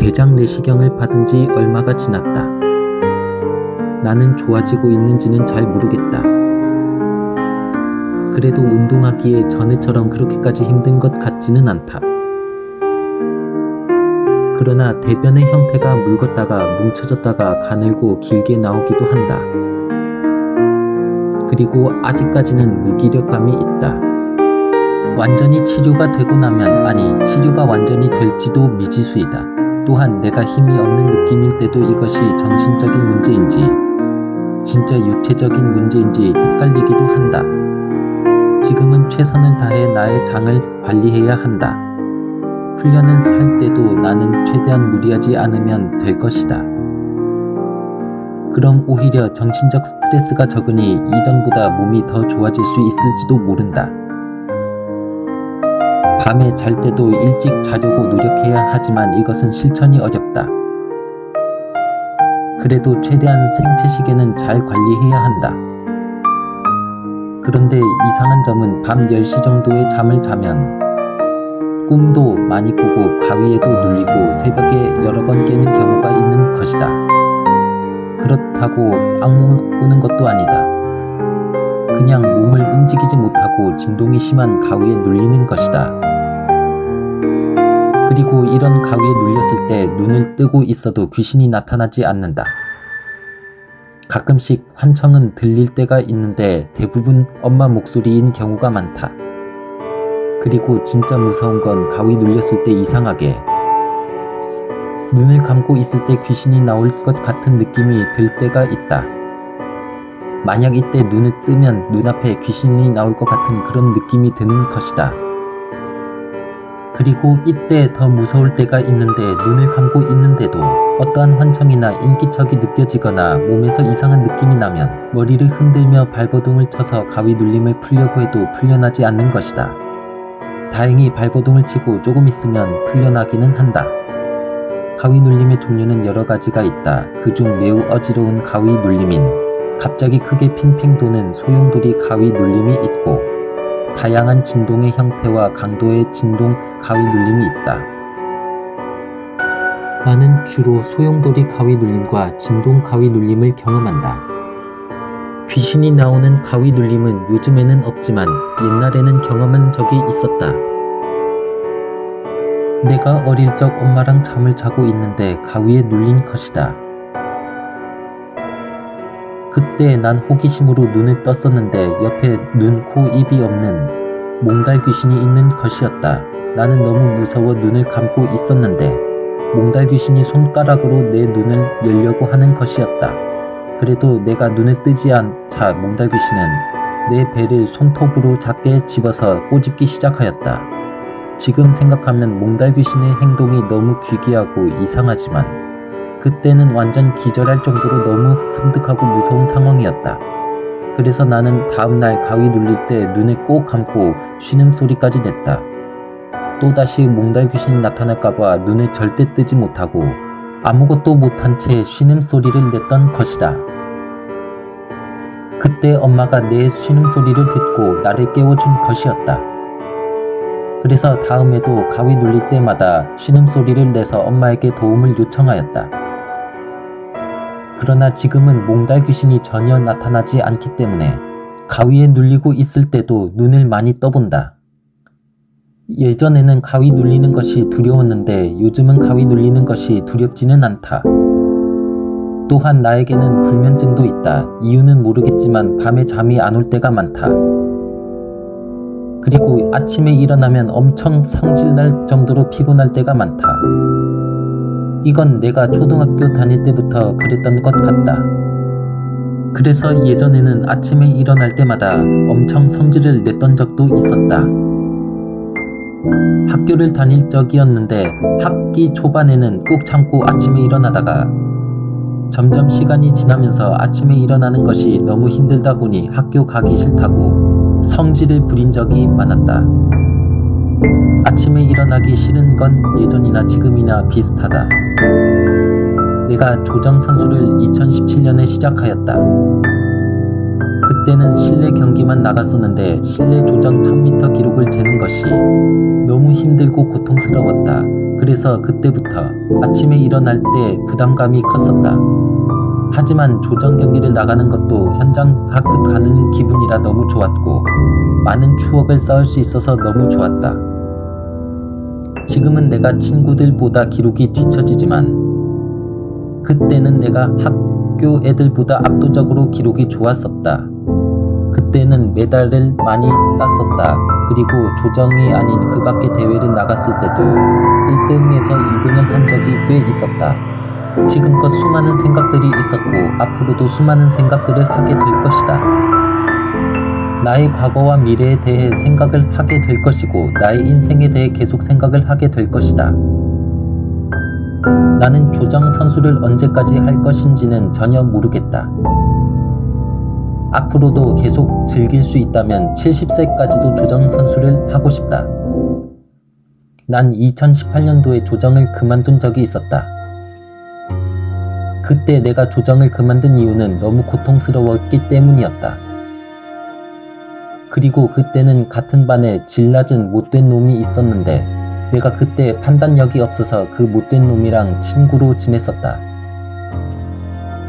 대장 내시경을 받은 지 얼마가 지났다. 나는 좋아지고 있는지는 잘 모르겠다. 그래도 운동하기에 전에처럼 그렇게까지 힘든 것 같지는 않다. 그러나 대변의 형태가 묽었다가 뭉쳐졌다가 가늘고 길게 나오기도 한다. 그리고 아직까지는 무기력감이 있다. 완전히 치료가 되고 나면, 아니, 치료가 완전히 될지도 미지수이다. 또한 내가 힘이 없는 느낌일 때도 이것이 정신적인 문제인지 진짜 육체적인 문제인지 헷갈리기도 한다. 지금은 최선을 다해 나의 장을 관리해야 한다. 훈련을 할 때도 나는 최대한 무리하지 않으면 될 것이다. 그럼 오히려 정신적 스트레스가 적으니 이전보다 몸이 더 좋아질 수 있을지도 모른다. 밤에 잘 때도 일찍 자려고 노력해야 하지만 이것은 실천이 어렵다. 그래도 최대한 생체 시계는 잘 관리해야 한다. 그런데 이상한 점은 밤 10시 정도에 잠을 자면 꿈도 많이 꾸고 가위에도 눌리고 새벽에 여러 번 깨는 경우가 있는 것이다. 그렇다고 악몽을 꾸는 것도 아니다. 그냥 몸을 움직이지 못하고 진동이 심한 가위에 눌리는 것이다. 그리고 이런 가위에 눌렸을 때 눈을 뜨고 있어도 귀신이 나타나지 않는다. 가끔씩 환청은 들릴 때가 있는데 대부분 엄마 목소리인 경우가 많다. 그리고 진짜 무서운 건 가위 눌렸을 때 이상하게 눈을 감고 있을 때 귀신이 나올 것 같은 느낌이 들 때가 있다. 만약 이때 눈을 뜨면 눈앞에 귀신이 나올 것 같은 그런 느낌이 드는 것이다. 그리고 이때 더 무서울 때가 있는데 눈을 감고 있는데도 어떠한 환청이나 인기척이 느껴지거나 몸에서 이상한 느낌이 나면 머리를 흔들며 발버둥을 쳐서 가위 눌림을 풀려고 해도 풀려나지 않는 것이다. 다행히 발버둥을 치고 조금 있으면 풀려나기는 한다. 가위 눌림의 종류는 여러 가지가 있다. 그중 매우 어지러운 가위 눌림인 갑자기 크게 핑핑 도는 소용돌이 가위 눌림이 있고 다양한 진동의 형태와 강도의 진동 가위 눌림이 있다. 나는 주로 소용돌이 가위 눌림과 진동 가위 눌림을 경험한다. 귀신이 나오는 가위 눌림은 요즘에는 없지만 옛날에는 경험한 적이 있었다. 내가 어릴 적 엄마랑 잠을 자고 있는데 가위에 눌린 것이다. 그때 난 호기심으로 눈을 떴었는데 옆에 눈, 코, 입이 없는 몽달 귀신이 있는 것이었다. 나는 너무 무서워 눈을 감고 있었는데 몽달 귀신이 손가락으로 내 눈을 열려고 하는 것이었다. 그래도 내가 눈을 뜨지 않자 몽달 귀신은 내 배를 손톱으로 작게 집어서 꼬집기 시작하였다. 지금 생각하면 몽달 귀신의 행동이 너무 기괴하고 이상하지만 그때는 완전 기절할 정도로 너무 섬뜩하고 무서운 상황이었다. 그래서 나는 다음날 가위 눌릴 때 눈을 꼭 감고 신음소리까지 냈다. 또다시 몽달 귀신이 나타날까봐 눈을 절대 뜨지 못하고 아무것도 못한 채 신음소리를 냈던 것이다. 그때 엄마가 내 신음소리를 듣고 나를 깨워준 것이었다. 그래서 다음에도 가위 눌릴 때마다 신음소리를 내서 엄마에게 도움을 요청하였다. 그러나 지금은 몽달 귀신이 전혀 나타나지 않기 때문에 가위에 눌리고 있을 때도 눈을 많이 떠본다. 예전에는 가위 눌리는 것이 두려웠는데 요즘은 가위 눌리는 것이 두렵지는 않다. 또한 나에게는 불면증도 있다. 이유는 모르겠지만 밤에 잠이 안 올 때가 많다. 그리고 아침에 일어나면 엄청 성질날 정도로 피곤할 때가 많다. 이건 내가 초등학교 다닐 때부터 그랬던 것 같다. 그래서 예전에는 아침에 일어날 때마다 엄청 성질을 냈던 적도 있었다. 학교를 다닐 적이었는데 학기 초반에는 꾹 참고 아침에 일어나다가 점점 시간이 지나면서 아침에 일어나는 것이 너무 힘들다 보니 학교 가기 싫다고 성질을 부린 적이 많았다. 아침에 일어나기 싫은 건 예전이나 지금이나 비슷하다. 내가 조정 선수를 2017년에 시작하였다. 그때는 실내 경기만 나갔었는데 실내 조정 1000m 기록을 재는 것이 너무 힘들고 고통스러웠다. 그래서 그때부터 아침에 일어날 때 부담감이 컸었다. 하지만 조정 경기를 나가는 것도 현장 학습하는 기분이라 너무 좋았고 많은 추억을 쌓을 수 있어서 너무 좋았다. 지금은 내가 친구들보다 기록이 뒤처지지만 그때는 내가 학교 애들보다 압도적으로 기록이 좋았었다. 그때는 메달을 많이 땄었다. 그리고 조정이 아닌 그 밖의 대회를 나갔을 때도 1등에서 2등을 한 적이 꽤 있었다. 지금껏 수많은 생각들이 있었고 앞으로도 수많은 생각들을 하게 될 것이다. 나의 과거와 미래에 대해 생각을 하게 될 것이고 나의 인생에 대해 계속 생각을 하게 될 것이다. 나는 조정 선수를 언제까지 할 것인지는 전혀 모르겠다. 앞으로도 계속 즐길 수 있다면 70세까지도 조정 선수를 하고 싶다. 난 2018년도에 조정을 그만둔 적이 있었다. 그때 내가 조정을 그만둔 이유는 너무 고통스러웠기 때문이었다. 그리고 그때는 같은 반에 질 낮은 못된 놈이 있었는데 내가 그때 판단력이 없어서 그 못된 놈이랑 친구로 지냈었다.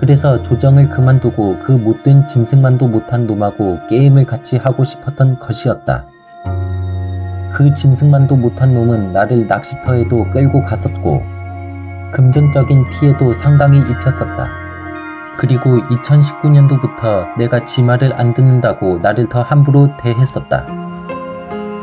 그래서 조정을 그만두고 그 못된 짐승만도 못한 놈하고 게임을 같이 하고 싶었던 것이었다. 그 짐승만도 못한 놈은 나를 낚시터에도 끌고 갔었고 금전적인 피해도 상당히 입혔었다. 그리고 2019년도부터 내가 지 말을 안 듣는다고 나를 더 함부로 대했었다.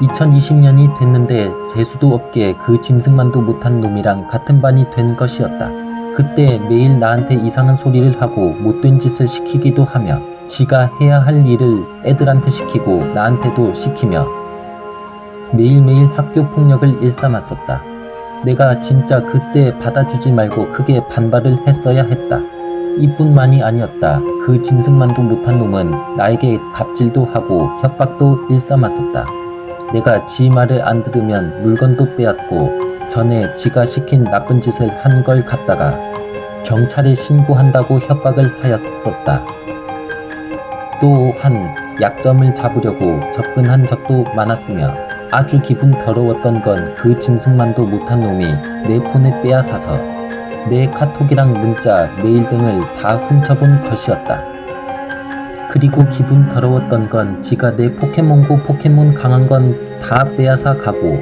2020년이 됐는데 재수도 없게 그 짐승만도 못한 놈이랑 같은 반이 된 것이었다. 그때 매일 나한테 이상한 소리를 하고 못된 짓을 시키기도 하며 지가 해야 할 일을 애들한테 시키고 나한테도 시키며 매일매일 학교 폭력을 일삼았었다. 내가 진짜 그때 받아주지 말고 크게 반발을 했어야 했다. 이뿐만이 아니었다. 그 짐승만도 못한 놈은 나에게 갑질도 하고 협박도 일삼았었다. 내가 지 말을 안 들으면 물건도 빼앗고 전에 지가 시킨 나쁜 짓을 한 걸 갖다가 경찰에 신고한다고 협박을 하였었다. 또한 약점을 잡으려고 접근한 적도 많았으며 아주 기분 더러웠던 건 그 짐승만도 못한 놈이 내 폰을 빼앗아서 내 카톡이랑 문자, 메일 등을 다 훔쳐본 것이었다. 그리고 기분 더러웠던 건 지가 내 포켓몬고 포켓몬 강한 건 다 빼앗아 가고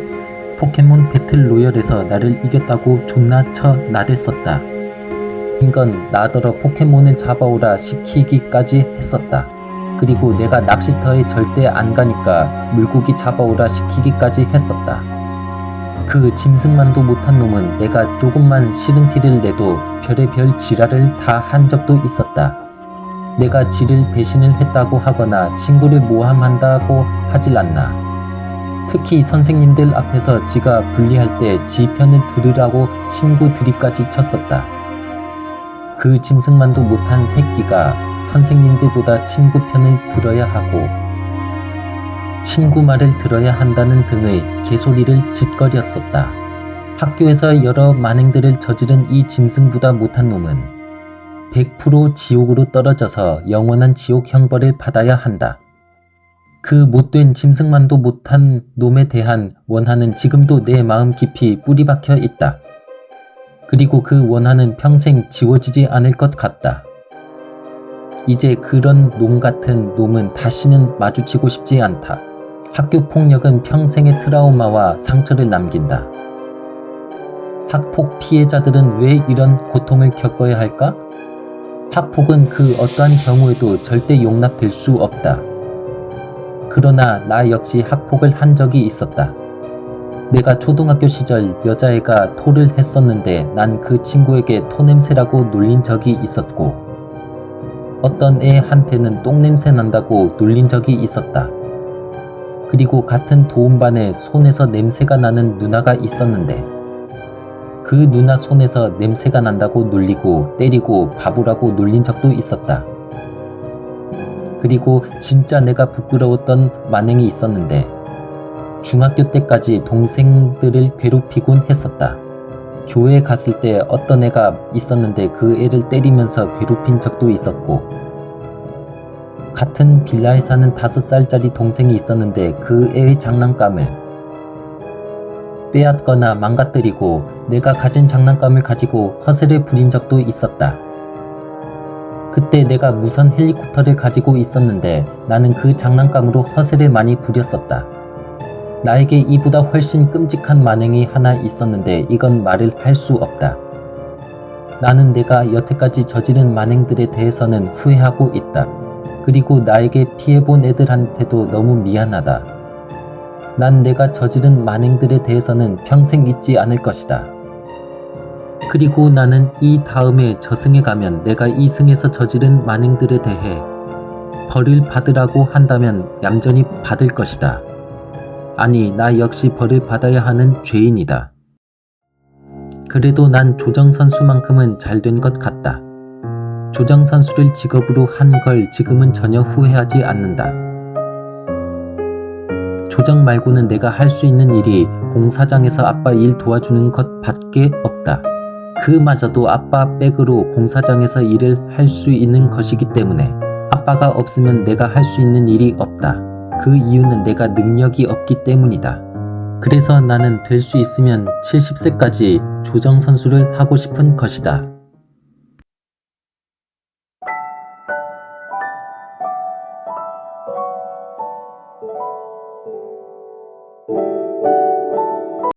포켓몬 배틀 로열에서 나를 이겼다고 존나 쳐 나댔었다. 이건 나더러 포켓몬을 잡아오라 시키기까지 했었다. 그리고 내가 낚시터에 절대 안 가니까 물고기 잡아오라 시키기까지 했었다. 그 짐승만도 못한 놈은 내가 조금만 싫은 티를 내도 별의별 지랄을 다 한 적도 있었다. 내가 지를 배신을 했다고 하거나 친구를 모함한다고 하질 않나. 특히 선생님들 앞에서 지가 불리할 때 지 편을 들으라고 친구 들이까지 쳤었다. 그 짐승만도 못한 새끼가 선생님들보다 친구 편을 들어야 하고 친구 말을 들어야 한다는 등의 개소리를 짓거렸었다. 학교에서 여러 만행들을 저지른 이 짐승보다 못한 놈은 100% 지옥으로 떨어져서 영원한 지옥 형벌을 받아야 한다. 그 못된 짐승만도 못한 놈에 대한 원한은 지금도 내 마음 깊이 뿌리박혀 있다. 그리고 그 원한은 평생 지워지지 않을 것 같다. 이제 그런 놈 같은 놈은 다시는 마주치고 싶지 않다. 학교 폭력은 평생의 트라우마와 상처를 남긴다. 학폭 피해자들은 왜 이런 고통을 겪어야 할까? 학폭은 그 어떠한 경우에도 절대 용납될 수 없다. 그러나 나 역시 학폭을 한 적이 있었다. 내가 초등학교 시절 여자애가 토를 했었는데 난 그 친구에게 토냄새라고 놀린 적이 있었고 어떤 애한테는 똥냄새 난다고 놀린 적이 있었다. 그리고 같은 도움반에 손에서 냄새가 나는 누나가 있었는데 그 누나 손에서 냄새가 난다고 놀리고 때리고 바보라고 놀린 적도 있었다. 그리고 진짜 내가 부끄러웠던 만행이 있었는데 중학교 때까지 동생들을 괴롭히곤 했었다. 교회에 갔을 때 어떤 애가 있었는데 그 애를 때리면서 괴롭힌 적도 있었고 같은 빌라에 사는 5살짜리 동생이 있었는데 그 애의 장난감을 빼앗거나 망가뜨리고 내가 가진 장난감을 가지고 허세를 부린 적도 있었다. 그때 내가 무선 헬리콥터를 가지고 있었는데 나는 그 장난감으로 허세를 많이 부렸었다. 나에게 이보다 훨씬 끔찍한 만행이 하나 있었는데 이건 말을 할 수 없다. 나는 내가 여태까지 저지른 만행들에 대해서는 후회하고 있다. 그리고 나에게 피해본 애들한테도 너무 미안하다. 난 내가 저지른 만행들에 대해서는 평생 잊지 않을 것이다. 그리고 나는 이 다음에 저승에 가면 내가 이 승에서 저지른 만행들에 대해 벌을 받으라고 한다면 얌전히 받을 것이다. 아니, 나 역시 벌을 받아야 하는 죄인이다. 그래도 난 조정선수만큼은 잘된 것 같다. 조정선수를 직업으로 한 걸 지금은 전혀 후회하지 않는다. 조정 말고는 내가 할 수 있는 일이 공사장에서 아빠 일 도와주는 것 밖에 없다. 그마저도 아빠 백으로 공사장에서 일을 할 수 있는 것이기 때문에 아빠가 없으면 내가 할 수 있는 일이 없다. 그 이유는 내가 능력이 없기 때문이다. 그래서 나는 될 수 있으면 70세까지 조정선수를 하고 싶은 것이다.